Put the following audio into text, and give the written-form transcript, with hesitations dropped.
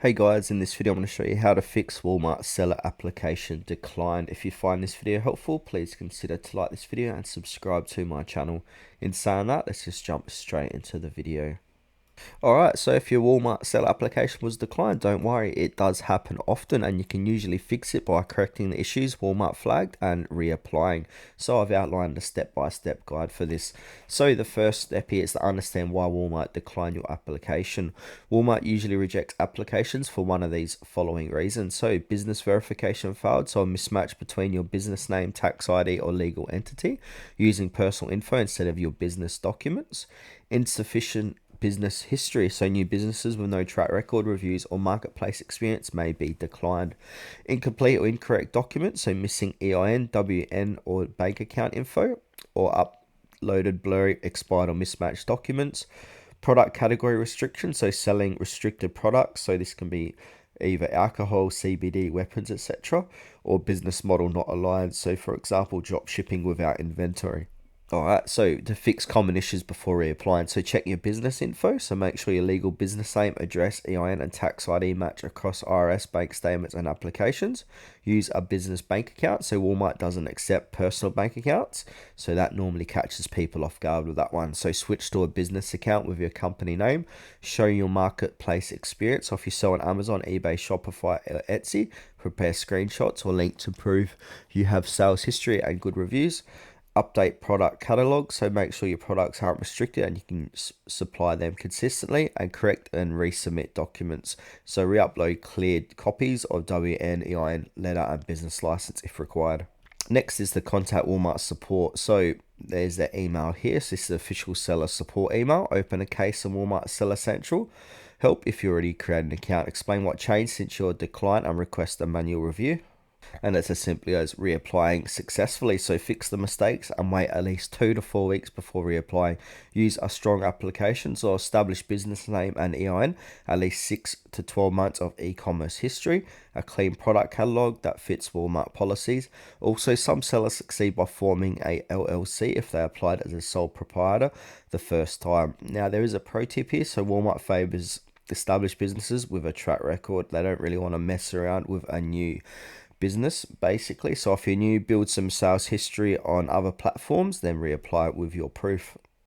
Hey guys, in this video I'm going to show you how to fix Walmart seller application declined. If you find this video helpful, please consider to like this video and subscribe to my channel. In saying that, let's just jump straight into the video. Alright, so if your Walmart seller application was declined, don't worry, it does happen often and you can usually fix it by correcting the issues Walmart flagged and reapplying. So I've outlined a step-by-step guide for this. So the first step here is to understand why Walmart declined your application. Walmart usually rejects applications for one of these following reasons. So business verification failed, so a mismatch between your business name, tax ID or legal entity, using personal info instead of your business documents, insufficient business history, so new businesses with no track record, reviews or marketplace experience may be declined. Incomplete or incorrect documents, so missing EIN, WN or bank account info, or uploaded blurry, expired or mismatched documents. Product category restriction, so selling restricted products, so this can be either alcohol, CBD, weapons, etc., or business model not aligned, so for example drop shipping without inventory. Alright, so to fix common issues before reapplying, so check your business info, so make sure your legal business name, address, EIN and tax ID match across IRS bank statements and applications. Use a business bank account, so Walmart doesn't accept personal bank accounts, so that normally catches people off guard with that one. So switch to a business account with your company name. Show your marketplace experience, so if you sell on Amazon, eBay, Shopify or Etsy, prepare screenshots or link to prove you have sales history and good reviews. Update product catalog, so make sure your products aren't restricted and you can supply them consistently, and correct and resubmit documents, so re-upload cleared copies of WN, EIN, letter and business license if required. Next is the contact Walmart support, so there's their email here. So this is the official seller support email. Open a case on Walmart Seller Central. Help if you already created an account. Explain what changed since your decline and request a manual review. And it's as simply as reapplying successfully. So fix the mistakes and wait at least 2 to 4 weeks before reapplying. Use a strong application, so establish business name and EIN, at least 6 to 12 months of e-commerce history, a clean product catalog that fits Walmart policies. Also, some sellers succeed by forming a LLC if they applied as a sole proprietor the first time. Now there is a pro tip here, so Walmart favors established businesses with a track record. They don't really want to mess around with a new business basically. So if you're new, build some sales history on other platforms, then reapply it with your proof.